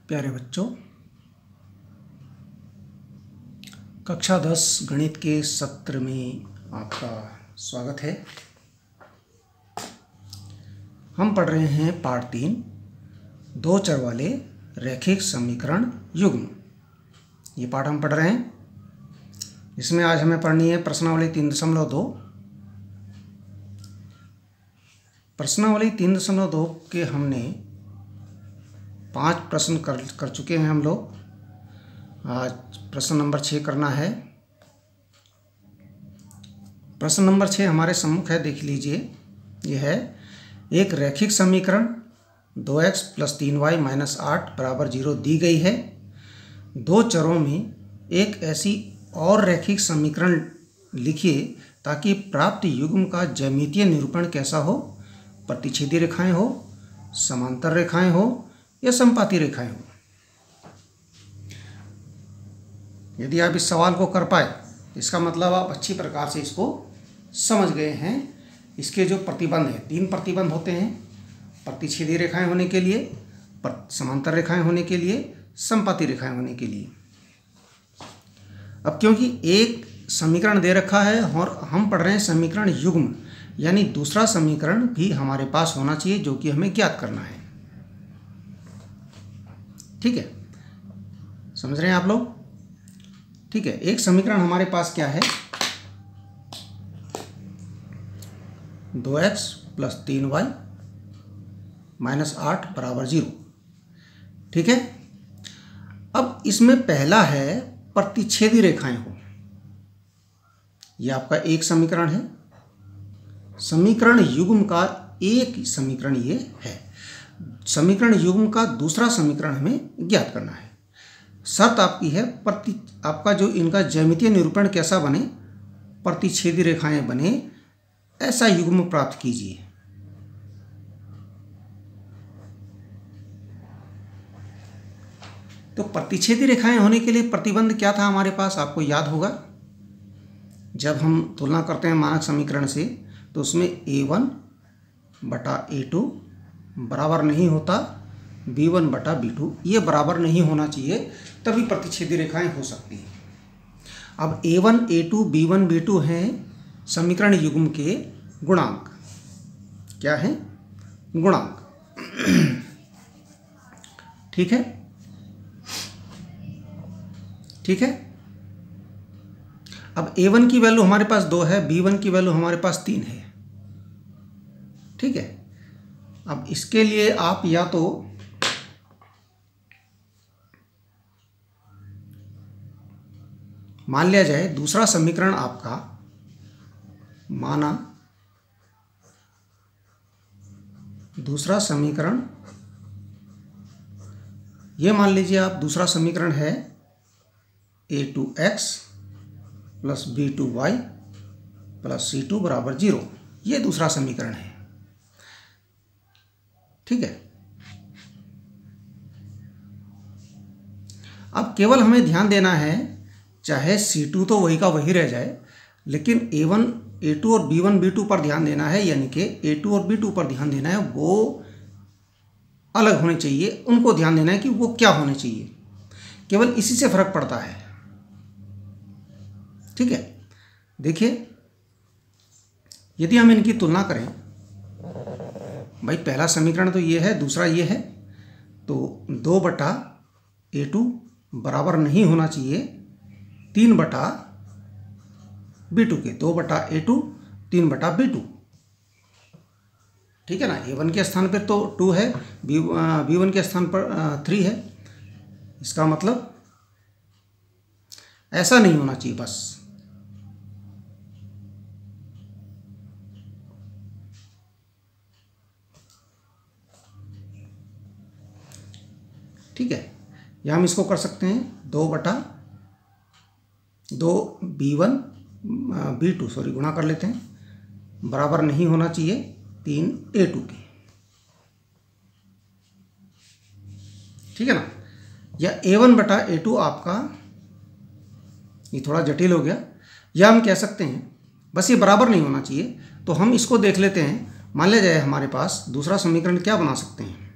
प्यारे बच्चों, कक्षा 10 गणित के सत्र में आपका स्वागत है। हम पढ़ रहे हैं पाठ 3, दो चर वाले रैखिक समीकरण युग्म। ये पाठ हम पढ़ रहे हैं। इसमें आज हमें पढ़नी है प्रश्नावली 3.2। प्रश्नावली 3.2 के हमने 5 प्रश्न कर चुके हैं हम लोग। आज प्रश्न नंबर 6 करना है। प्रश्न नंबर 6 हमारे सम्मुख है, देख लीजिए। यह है एक रैखिक समीकरण 2x + 3y - 8 = 0 दी गई है। दो चरों में एक ऐसी और रैखिक समीकरण लिखिए ताकि प्राप्त युग्म का ज्यामितीय निरूपण कैसा हो। प्रतिच्छेदी रेखाएं हो, समांतर रेखाएं हो या समपाती रेखाएं हो। यदि आप इस सवाल को कर पाए इसका मतलब आप अच्छी प्रकार से इसको समझ गए हैं। इसके जो प्रतिबंध हैं, 3 प्रतिबंध होते हैं। प्रतिच्छेदी रेखाएं होने के लिए, समांतर रेखाएं होने के लिए, समपाती रेखाएं होने के लिए। अब क्योंकि एक समीकरण दे रखा है और हम पढ़ रहे हैं समीकरण युग्म, यानी दूसरा समीकरण भी हमारे पास होना चाहिए जो कि हमें ज्ञात करना है। ठीक है, समझ रहे हैं आप लोग? ठीक है, एक समीकरण हमारे पास क्या है, 2x + 3y - 8 = 0। ठीक है, अब इसमें पहला है प्रतिच्छेदी रेखाएं हो। यह आपका एक समीकरण है। समीकरण युग्म का एक समीकरण ये है। समीकरण युग्म का दूसरा समीकरण हमें ज्ञात करना है। शर्त आपकी है आपका जो इनका ज्यामितीय निरूपण कैसा बने, प्रतिच्छेदी रेखाएं बने, ऐसा युग्म प्राप्त कीजिए। तो प्रतिच्छेदी रेखाएं होने के लिए प्रतिबंध क्या था हमारे पास, आपको याद होगा। जब हम तुलना करते हैं मानक समीकरण से तो उसमें a1/a2 बराबर नहीं होता b1/b2। ये बराबर नहीं होना चाहिए, तभी प्रतिच्छेदी रेखाएं हो सकती हैं। अब a1, a2, b1, b2 हैं समीकरण युग्म के गुणांक। क्या है? गुणांक। ठीक है, ठीक है। अब a1 की वैल्यू हमारे पास 2 है, b1 की वैल्यू हमारे पास 3 है। ठीक है, अब इसके लिए आप या तो मान लिया जाए दूसरा समीकरण आपका दूसरा समीकरण, ये मान लीजिए आप दूसरा समीकरण है a2x + b2y + c2 = 0। ये दूसरा समीकरण है। ठीक है, अब केवल हमें ध्यान देना है, चाहे c2 तो वही का वही रह जाए, लेकिन a1, a2 और b1, b2 पर ध्यान देना है, यानी कि a2 और b2 पर ध्यान देना है। वो अलग होने चाहिए, उनको ध्यान देना है कि वो क्या होने चाहिए। केवल इसी से फर्क पड़ता है। ठीक है, देखिए यदि हम इनकी तुलना करें, भाई पहला समीकरण तो ये है, दूसरा ये है, तो 2/a2 बराबर नहीं होना चाहिए 3/b2 के। 2/a2 3/b2। ठीक है ना, a1 के स्थान पर तो 2 है, b1 के स्थान पर 3 है। इसका मतलब ऐसा नहीं होना चाहिए बस। ठीक है, या हम इसको कर सकते हैं 2/2 b1 b2 गुणा कर लेते हैं, बराबर नहीं होना चाहिए 3a2 के। ठीक है ना, या a1/a2 आपका, ये थोड़ा जटिल हो गया, या हम कह सकते हैं बस ये बराबर नहीं होना चाहिए। तो हम इसको देख लेते हैं। मान लिया जाए हमारे पास दूसरा समीकरण क्या बना सकते हैं,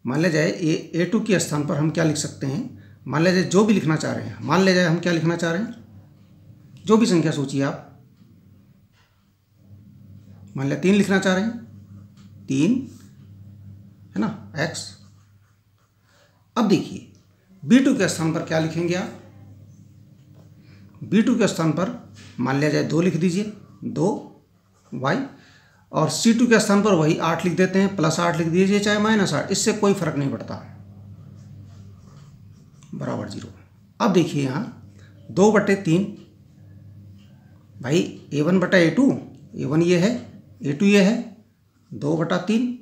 मान लिया जाए A2 के स्थान पर हम क्या लिख सकते हैं, मान लिया जाए जो भी लिखना चाह रहे हैं, मान लिया जाए हम क्या लिखना चाह रहे हैं, जो भी संख्या सोचिए आप, मान लिया 3 लिखना चाह रहे हैं, 3 है ना x। अब देखिए B2 के स्थान पर क्या लिखेंगे आप, B2 के स्थान पर मान लिया जाए 2 लिख दीजिए, 2y, और C2 के स्थान पर वही 8 लिख देते हैं, +8 लिख दीजिए चाहे -8, इससे कोई फर्क नहीं पड़ता, बराबर 0। अब देखिए यहाँ 2/3, भाई A1/A2, A1 ये है, A2 ये है, 2/3,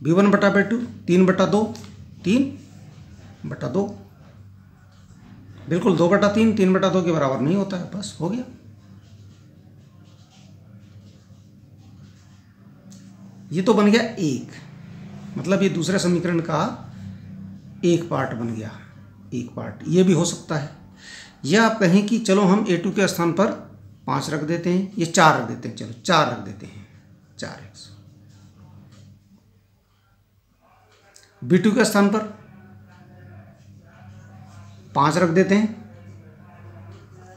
B1/B2 3/2, 3/2, बिल्कुल 2/3 3/2 के बराबर नहीं होता है, बस हो गया। ये तो बन गया एक, मतलब ये दूसरे समीकरण का एक पार्ट बन गया, एक पार्ट। ये भी हो सकता है, या आप कहें कि चलो हम A2 के स्थान पर 5 रख देते हैं, ये 4 रख देते हैं, चलो 4 रख देते हैं, 4x। B2 के स्थान पर 5 रख देते हैं,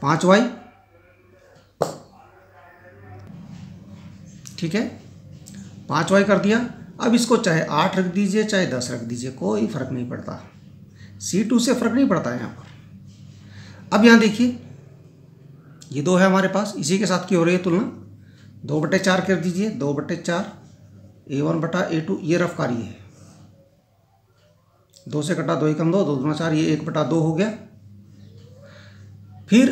5y, ठीक है, 5y कर दिया। अब इसको चाहे 8 रख दीजिए चाहे 10 रख दीजिए, कोई फर्क नहीं पड़ता, C2 से फर्क नहीं पड़ता है यहाँ पर। अब यहाँ देखिए ये 2 है हमारे पास, इसी के साथ की हो रही है तुलना, 2/4 कर दीजिए, 2/4 A1/A2, ये रफकारी है, 2 से कटा 2 एकम 2, 2 दूना 4, ये 1/2 हो गया। फिर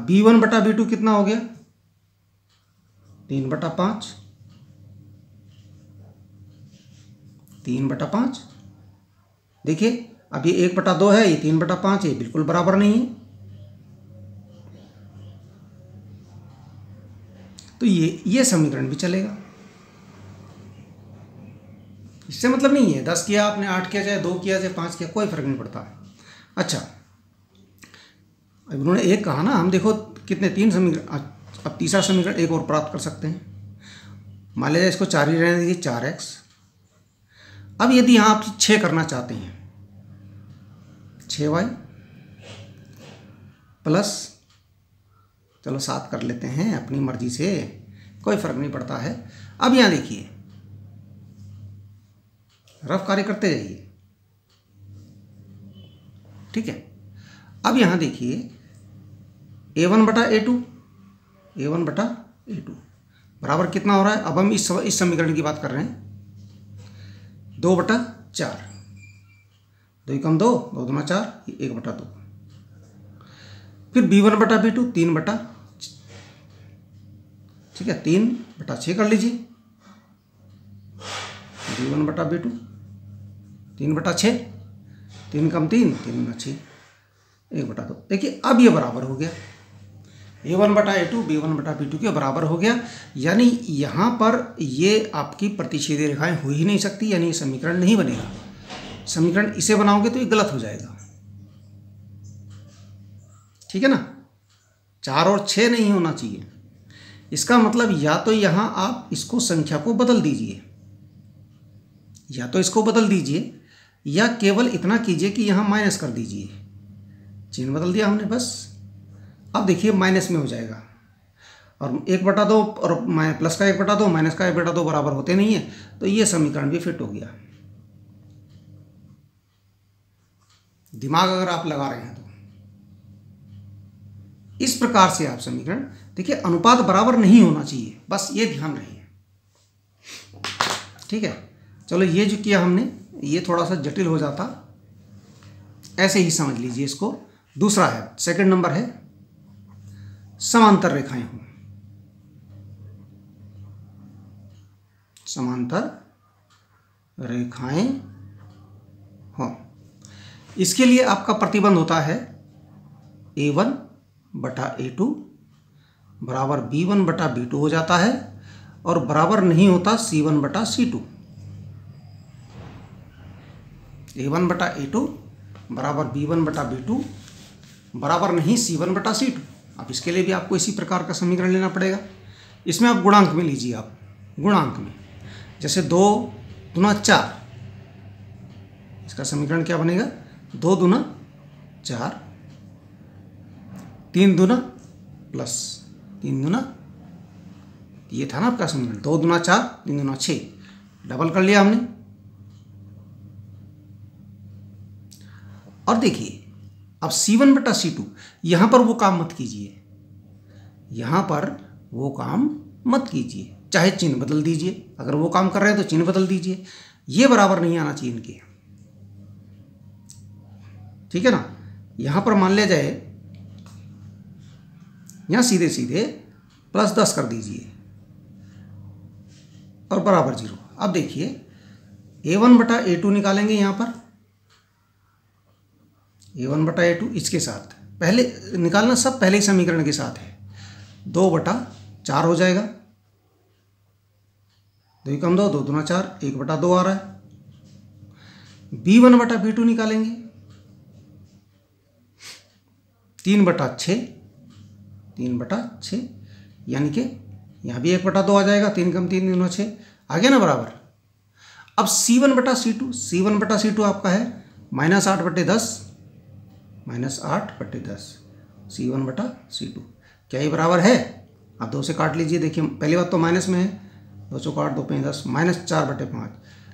B1/B2 कितना हो गया, 3/5, 3/5। देखिए अब ये 1/2 है, ये 3/5 है, बिल्कुल बराबर नहीं है, तो ये समीकरण भी चलेगा। इससे मतलब नहीं है 10 किया आपने, 8 किया, चाहे 2 किया, चाहे 5 किया, कोई फर्क नहीं पड़ता। अच्छा, अब उन्होंने एक कहा ना, हम देखो कितने 3 समीकरण, अब तीसरा समीकरण एक और प्राप्त कर सकते हैं। मान लीजिए इसको 4 ही रहने दीजिए, 4x। अब यदि यहाँ आप 6 करना चाहते हैं, 6y प्लस, चलो 7 कर लेते हैं अपनी मर्जी से, कोई फर्क नहीं पड़ता है। अब यहाँ देखिए रफ कार्य करते जाइए, ठीक है। अब यहाँ देखिए A1/A2, A1/A2 बराबर कितना हो रहा है, अब हम इस समीकरण की बात कर रहे हैं, 2/4, 2 एकम 2, 2 दूना 4, 1/2। फिर B1/B2 3/, ठीक है, 3/6 कर लीजिए, B1/B2 3/6, 3 कम 3, 3 गुना 6, 1/2। देखिए अब ये बराबर हो गया, A1/A2 B1/B2 के बराबर हो गया। यानी यहाँ पर ये आपकी प्रतिच्छेदी रेखाएं हो ही नहीं सकती, यानी ये समीकरण नहीं बनेगा। समीकरण इसे बनाओगे तो ये गलत हो जाएगा, ठीक है ना, 4 और 6 नहीं होना चाहिए। इसका मतलब या तो यहाँ आप इसको संख्या को बदल दीजिए, या तो इसको बदल दीजिए, या केवल इतना कीजिए कि यहाँ माइनस कर दीजिए, चिन्ह बदल दिया हमने बस। अब देखिए माइनस में हो जाएगा, और 1/2 और प्लस का 1/2 माइनस का 1/2 बराबर होते नहीं है, तो ये समीकरण भी फिट हो गया। दिमाग अगर आप लगा रहे हैं तो इस प्रकार से आप समीकरण, देखिए अनुपात बराबर नहीं होना चाहिए, बस ये ध्यान रखिए, ठीक है। चलो ये जो किया हमने, ये थोड़ा सा जटिल हो जाता, ऐसे ही समझ लीजिए इसको। दूसरा है, सेकंड नंबर है, समांतर रेखाएं हों, समांतर रेखाएं हों। इसके लिए आपका प्रतिबंध होता है A1/A2 बराबर B1/B2 हो जाता है, और बराबर नहीं होता C1/C2। A1/A2 बराबर B1/B2 बराबर नहीं C1/C2। अब इसके लिए भी आपको इसी प्रकार का समीकरण लेना पड़ेगा। इसमें आप गुणांक में लीजिए, आप गुणांक में जैसे 2 दूना 4, इसका समीकरण क्या बनेगा? 2 दूना 4, 3 दूना प्लस 3 दूना, ये था ना आपका समीकरण। 2 दूना 4, 3 दूना 6, डबल कर लिया हमने। और देखिए अब C1 बटा C2, यहां पर वो काम मत कीजिए, यहां पर वो काम मत कीजिए, चाहे चिन्ह बदल दीजिए। अगर वो काम कर रहे हैं तो चिन्ह बदल दीजिए, ये बराबर नहीं आना चाहिए इनके, ठीक है ना। यहां पर मान लिया जाए, यहां सीधे सीधे +10 कर दीजिए और बराबर 0। अब देखिए A1 बटा A2 निकालेंगे, यहां पर A1 बटा A2 इसके साथ पहले निकालना, सब पहले ही समीकरण के साथ है। 2 बटा 4 हो जाएगा, 2 कम 2, 2 दूना 4, 1 बटा 2 आ रहा है। B1 बटा B2 निकालेंगे, 3 बटा 6, 3 बटा 6, यानी कि यहाँ भी 1 बटा 2 आ जाएगा, 3 कम 3 दूना 6, आ गया ना बराबर। अब C1 बटा C2, C1 बटा C2 आपका है -8 बटे 10, -8 बटे 10, C1 बटा C2, क्या ये बराबर है? आप 2 से काट लीजिए, देखिए पहली बात तो माइनस में है, 2 चौक 8, 2 5 10, -4 बटे 5।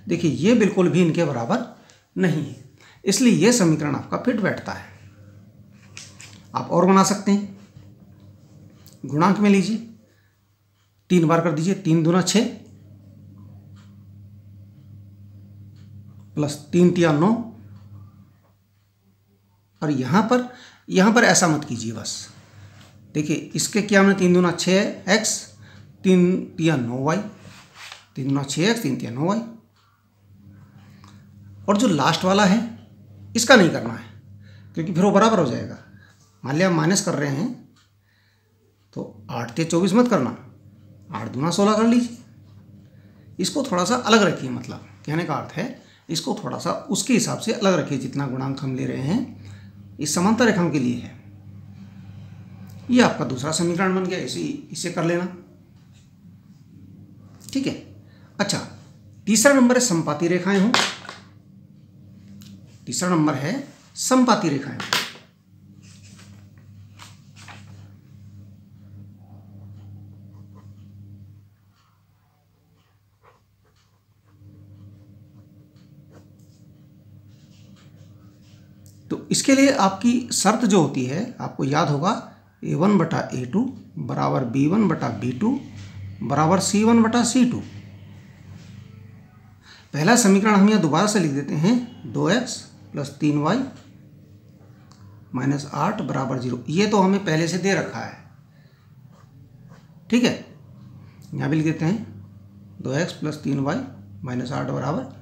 देखिए ये बिल्कुल भी इनके बराबर नहीं है, इसलिए ये समीकरण आपका फिट बैठता है। आप और बना सकते हैं, गुणांक में लीजिए, 3 बार कर दीजिए, 3 दूना 6 प्लस 3 तिया 9। और यहाँ पर ऐसा मत कीजिए बस, देखिए इसके क्या हमने 3 दूना 6x, 3 तिया 9y, 3 दूना 6x, 3 तिया 9y। और जो लास्ट वाला है इसका नहीं करना है, क्योंकि फिर वो बराबर हो जाएगा। मान लिया माइनस कर रहे हैं तो 8 तिया 24 मत करना, 8 दूना 16 कर लीजिए। इसको थोड़ा सा अलग रखिए, मतलब कहने का अर्थ है इसको थोड़ा सा उसके हिसाब से अलग रखिए, जितना गुणांक हम ले रहे हैं इस समांतर रेखाओं के लिए है। ये आपका दूसरा समीकरण बन गया, इसे कर लेना, ठीक है। अच्छा, तीसरा नंबर है समपाती रेखाएं हो, तीसरा नंबर है समपाती रेखाएं। तो इसके लिए आपकी शर्त जो होती है, आपको याद होगा, A1 बटा A2 बराबर B1 बटा B2 बराबर C1 बटा C2। पहला समीकरण हम यहाँ दोबारा से लिख देते हैं, 2x प्लस 3y माइनस 8 बराबर 0। ये तो हमें पहले से दे रखा है, ठीक है। यहाँ भी लिख देते हैं 2x प्लस 3y माइनस 8 बराबर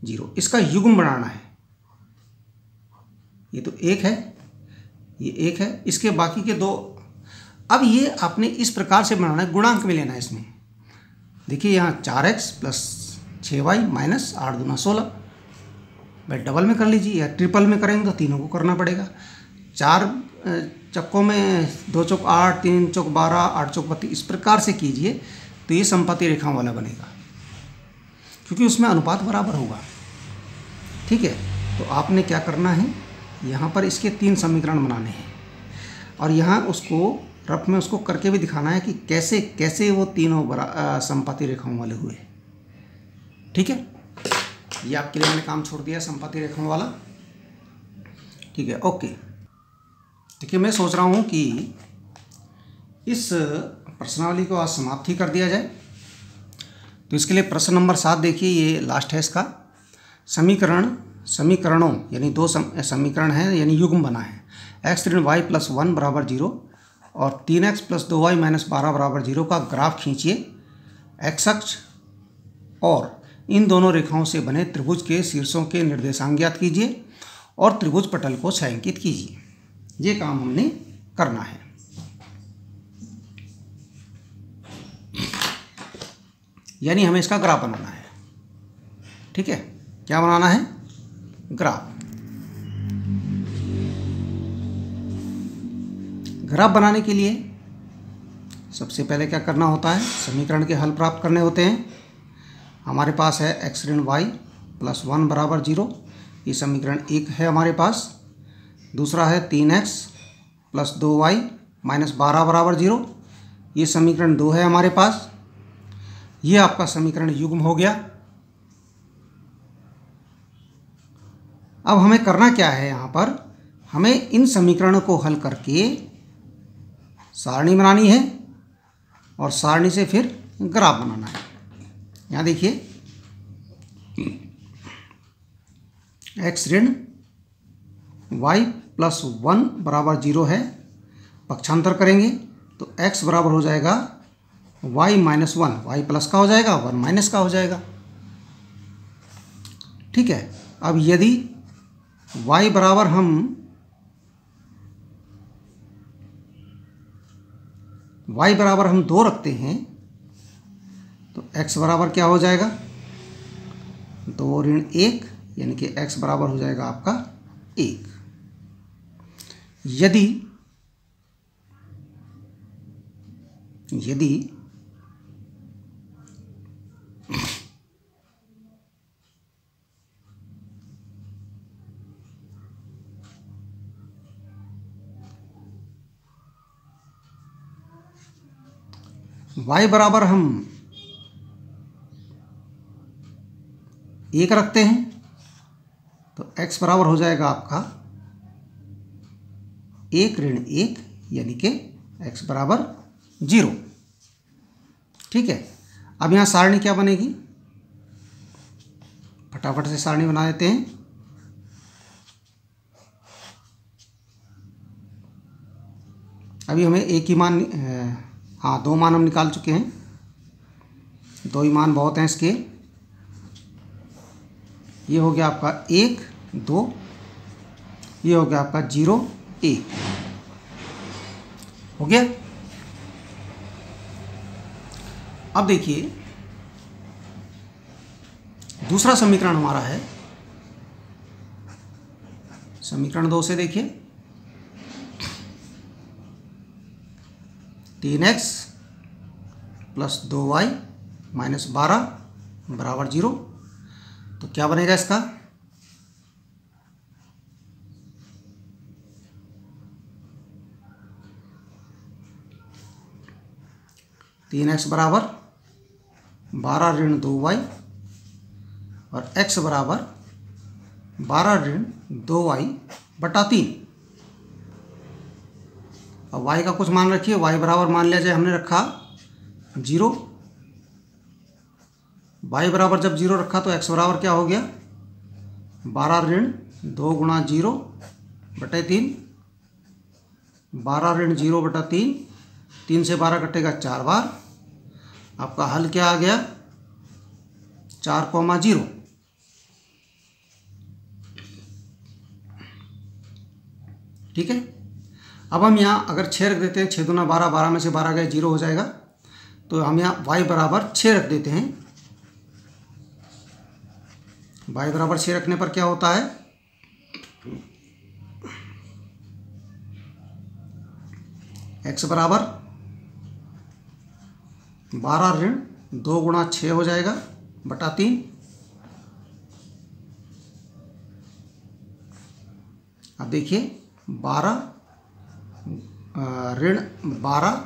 0। इसका युग्म बनाना है, ये तो 1 है, ये 1 है, इसके बाकी के 2। अब ये आपने इस प्रकार से बनाना है, गुणांक में लेना है इसमें। देखिए यहाँ 4x प्लस 6y माइनस 8 दूना 16, भाई डबल में कर लीजिए या ट्रिपल में करेंगे तो तीनों को करना पड़ेगा। 4 चक्कों में 2 चौक 8, 3 चौक 12, 8 चौक 32, इस प्रकार से कीजिए तो ये समपाती रेखाओं वाला बनेगा, क्योंकि उसमें अनुपात बराबर होगा, ठीक है। तो आपने क्या करना है, यहाँ पर इसके 3 समीकरण बनाने हैं और यहाँ उसको रफ में उसको करके भी दिखाना है कि कैसे कैसे वो तीनों समपाती रेखाओं वाले हुए, ठीक है। ये आपके लिए मैंने काम छोड़ दिया समपाती रेखाओं वाला, ठीक है, ओके। देखिए मैं सोच रहा हूँ कि इस प्रश्नावली को आज समाप्त ही कर दिया जाए। तो इसके लिए प्रश्न नंबर 7 देखिए, ये लास्ट है इसका। समीकरणों यानी 2 समीकरण हैं, यानी युग्म बना है। x ऋण y प्लस 1 बराबर 0 और 3x प्लस 2y माइनस 12 बराबर 0 का ग्राफ खींचिए। x अक्ष और इन दोनों रेखाओं से बने त्रिभुज के शीर्षों के निर्देशांक ज्ञात कीजिए और त्रिभुज पटल को छायांकित कीजिए। ये काम हमने करना है। यानी हमें इसका ग्राफ बनाना है, ठीक है। क्या बनाना है? ग्राफ। ग्राफ बनाने के लिए सबसे पहले क्या करना होता है, समीकरण के हल प्राप्त करने होते हैं। हमारे पास है x ऋण y प्लस 1 बराबर 0, ये समीकरण 1 है हमारे पास। दूसरा है 3x प्लस 2y माइनस 12 बराबर 0, ये समीकरण 2 है हमारे पास। ये आपका समीकरण युग्म हो गया। अब हमें करना क्या है, यहाँ पर हमें इन समीकरणों को हल करके सारणी बनानी है और सारणी से फिर ग्राफ बनाना है। यहाँ देखिए x ऋण y प्लस 1 बराबर 0 है, पक्षांतर करेंगे तो x बराबर हो जाएगा y माइनस 1, y प्लस का हो जाएगा 1 माइनस का हो जाएगा। ठीक है, अब यदि y बराबर हम हम 2 रखते हैं तो x बराबर क्या हो जाएगा, 2 ऋण 1, यानी कि x बराबर हो जाएगा आपका 1। यदि y बराबर हम 1 रखते हैं तो x बराबर हो जाएगा आपका 1 ऋण 1, यानी कि x बराबर 0। ठीक है, अब यहाँ सारणी क्या बनेगी, फटाफट से सारणी बना देते हैं। अभी हमें एक ही मान, हाँ 2 मान हम निकाल चुके हैं, 2 ही मान बहुत हैं इसके। ये हो गया आपका 1 2, ये हो गया आपका 0 1, हो गया। अब देखिए दूसरा समीकरण हमारा है, समीकरण 2 से देखिए 3x प्लस 2y माइनस 12 बराबर 0, तो क्या बनेगा इसका, तीन एक्स बराबर 12 ऋण 2y और x बराबर 12 ऋण 2y बटा 3। अब y का कुछ मान रखिए, y बराबर मान लिया जाए हमने रखा 0, y बराबर जब 0 रखा तो x बराबर क्या हो गया, 12 ऋण 2 गुणा 0 बटे 3, 12 ऋण 0 बटा 3, 3 से 12 कटेगा 4 बार, आपका हल क्या आ गया 4,0। ठीक है, अब हम यहाँ अगर 6 रख देते हैं, 6 दूना 12, 12 में से 12 गए 0 हो जाएगा, तो हम यहाँ y बराबर 6 रख देते हैं। y बराबर 6 रखने पर क्या होता है, x बराबर 12 ऋण 2 गुणा 6 हो जाएगा बटा 3, अब देखिए 12 ऋण 12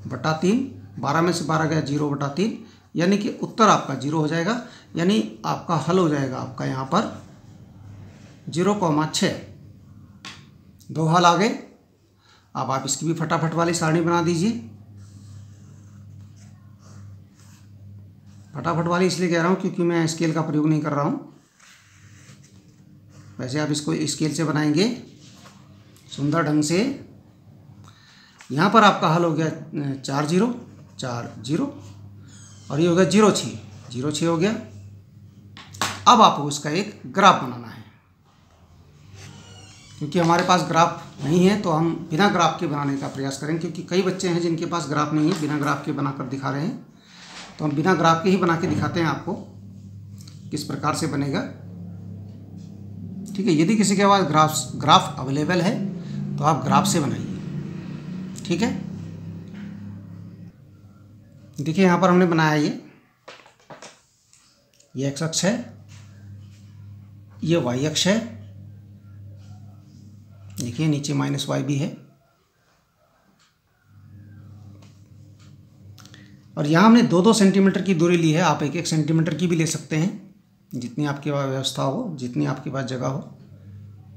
बटा 3, 12 में से 12 गया 0 बटा 3, यानी कि उत्तर आपका 0 हो जाएगा, यानी आपका हल हो जाएगा आपका यहाँ पर 0,6। 2 हल आ गए। अब आप इसकी भी फटाफट वाली सारणी बना दीजिए। फटाफट वाली इसलिए कह रहा हूँ क्योंकि मैं स्केल का प्रयोग नहीं कर रहा हूँ, वैसे आप इसको स्केल से बनाएंगे सुंदर ढंग से। यहाँ पर आपका हल हो गया 4 0 4 0 और ये हो गया 0 6 0 6 हो गया। अब आपको इसका एक ग्राफ बनाना है, क्योंकि हमारे पास ग्राफ नहीं है तो हम बिना ग्राफ के बनाने का प्रयास करेंगे, क्योंकि कई बच्चे हैं जिनके पास ग्राफ नहीं है, बिना ग्राफ के बनाकर दिखा रहे हैं, तो हम बिना ग्राफ के ही बना के दिखाते हैं आपको किस प्रकार से बनेगा। ठीक है, यदि किसी के पास ग्राफ अवेलेबल है तो आप ग्राफ से बनाइए। ठीक है, देखिए यहाँ पर हमने बनाया ये ये एक्स अक्ष है, ये वाई अक्ष है। देखिए नीचे माइनस वाई भी है। और यहाँ हमने 2-2 सेंटीमीटर की दूरी ली है। आप 1-1 सेंटीमीटर की भी ले सकते हैं, जितनी आपके पास व्यवस्था हो, जितनी आपके पास जगह हो।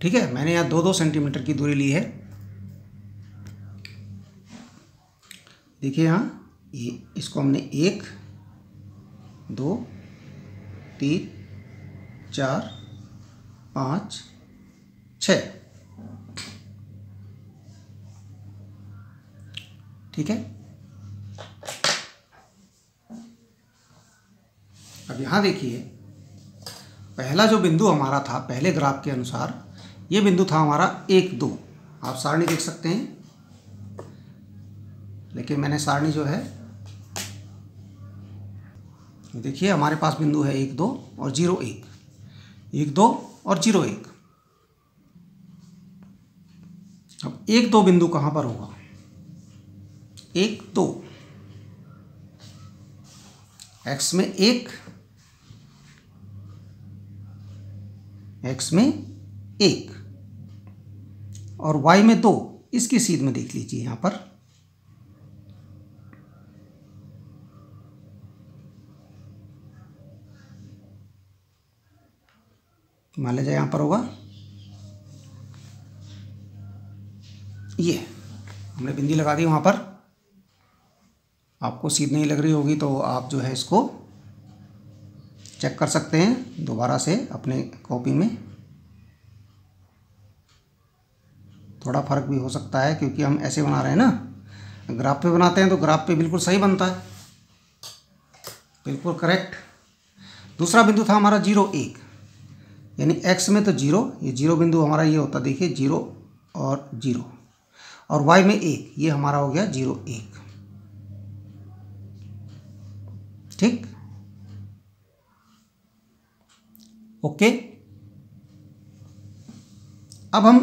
ठीक है, मैंने यहाँ 2-2 सेंटीमीटर की दूरी ली है। देखिए यहाँ ये इसको हमने 1, 2, 3, 4, 5, 6। ठीक है, अब यहाँ देखिए पहला जो बिंदु हमारा था पहले ग्राफ के अनुसार, ये बिंदु था हमारा 1, 2। आप सारणी देख सकते हैं, लेकिन मैंने सारणी जो है देखिए हमारे पास बिंदु है 1, 2 और 0, 1, 1, 2 और 0, 1। अब 1, 2 बिंदु कहाँ पर होगा? 1, 2 एक्स में 1, एक्स में 1 और वाई में 2। इसकी सीध में देख लीजिए यहाँ पर मान लीजिए यहाँ पर होगा ये, हमने बिंदी लगा दी वहाँ पर। आपको सीध नहीं लग रही होगी तो आप जो है इसको चेक कर सकते हैं दोबारा से अपने कॉपी में। थोड़ा फर्क भी हो सकता है क्योंकि हम ऐसे बना रहे हैं ना, ग्राफ पे बनाते हैं तो ग्राफ पे बिल्कुल सही बनता है, बिल्कुल करेक्ट। दूसरा बिंदु था हमारा 0, 1, यानी x में तो 0, ये 0 बिंदु हमारा ये होता, देखिए 0 और 0, और y में 1, ये हमारा हो गया 0, 1। ठीक, ओके। अब हम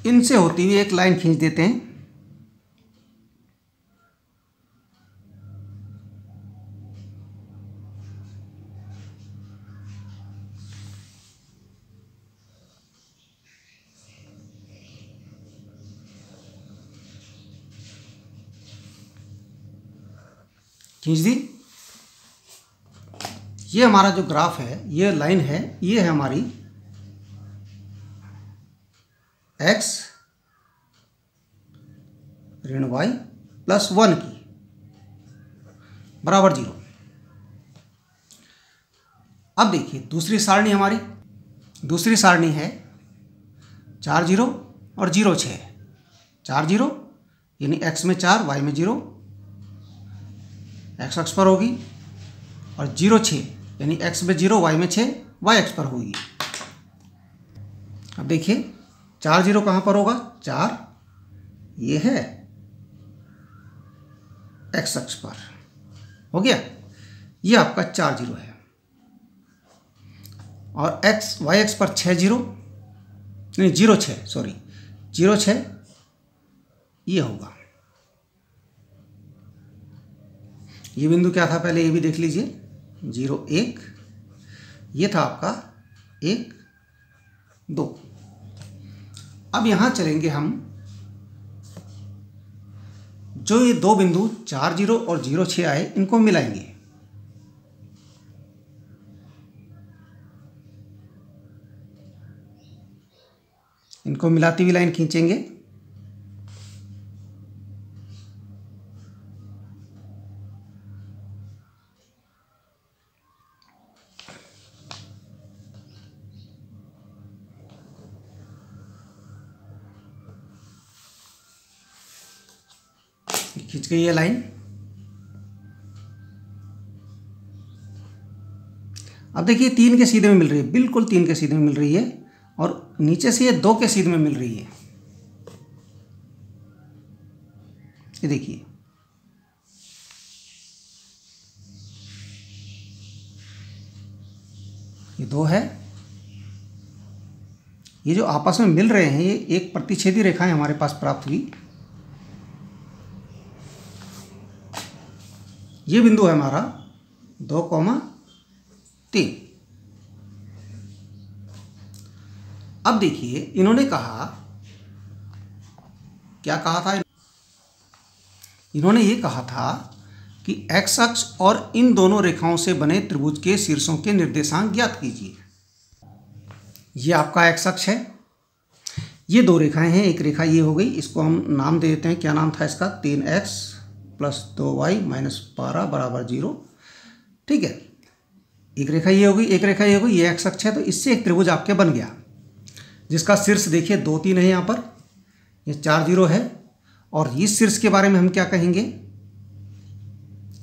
इनसे होती हुई एक लाइन खींच देते हैं। खींच दी। ये हमारा जो ग्राफ है, ये लाइन है, ये है हमारी x ऋण y प्लस 1 की बराबर 0। अब देखिए दूसरी सारणी हमारी, दूसरी सारणी है 4, 0 और 0, 6। 4, 0 यानी x में 4, y में 0, x अक्ष पर होगी, और 0, 6 यानी x में 0, y में 6, y अक्ष पर होगी। अब देखिए 4, 0 कहाँ पर होगा? 4 ये है x अक्ष पर, हो गया, ये आपका 4, 0 है। और y अक्ष पर 6, 0 नहीं 0, 6 सॉरी 0, 6 ये होगा। ये बिंदु क्या था पहले ये भी देख लीजिए, 0, 1, ये था आपका 1, 2। अब यहाँ चलेंगे हम, जो ये दो बिंदु 4, 0 और 0, 6 आए, इनको मिलाएंगे। इनको मिलाती हुई लाइन खींचेंगे। खींच गई ये लाइन। अब देखिए 3 के सीधे में मिल रही है, बिल्कुल 3 के सीधे में मिल रही है, और नीचे से ये 2 के सीधे में मिल रही है। ये देखिए ये 2 है, ये जो आपस में मिल रहे हैं, ये एक प्रतिच्छेदी रेखाएं हमारे पास प्राप्त हुई। ये बिंदु है हमारा 2, 3। अब देखिए इन्होंने कहा, क्या कहा था, इन्होंने ये कहा था कि एक्स अक्ष और इन दोनों रेखाओं से बने त्रिभुज के शीर्षों के निर्देशांक ज्ञात कीजिए। ये आपका एक्स अक्ष है, ये दो रेखाएं हैं, एक रेखा ये हो गई, इसको हम नाम दे देते हैं, क्या नाम था इसका, 3x + 2y - 12 = 0। ठीक है, एक रेखा ये होगी, एक रेखा ये होगी, ये एक्स अक्ष है, तो इससे एक त्रिभुज आपके बन गया, जिसका शीर्ष देखिए 2 3 है, यहाँ पर ये 4 0 है, और इस शीर्ष के बारे में हम क्या कहेंगे,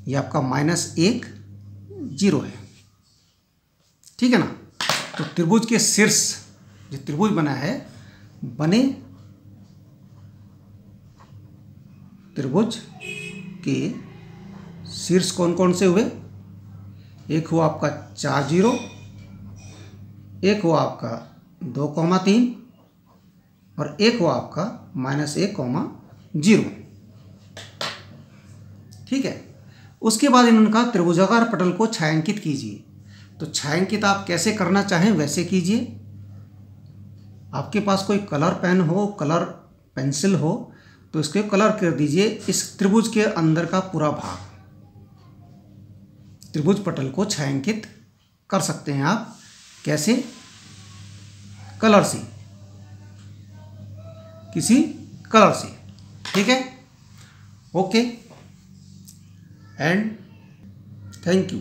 ये आपका -1 0 है। ठीक है ना। तो त्रिभुज के शीर्ष, जो त्रिभुज बना है, बने त्रिभुज के शीर्ष कौन कौन से हुए, एक हुआ आपका 4 0, एक हुआ आपका 2,3 और एक हुआ आपका -1, 0। ठीक है। उसके बाद इन्होंने कहा त्रिभुजाकार पटल को छायांकित कीजिए। तो छायांकित आप कैसे करना चाहें वैसे कीजिए। आपके पास कोई कलर पेन हो, कलर पेंसिल हो, तो इसके कलर कर दीजिए इस त्रिभुज के अंदर का पूरा भाग। त्रिभुज पटल को छायांकित कर सकते हैं आप, कैसे, कलर से, किसी कलर से। ठीक है, ओके एंड थैंक यू।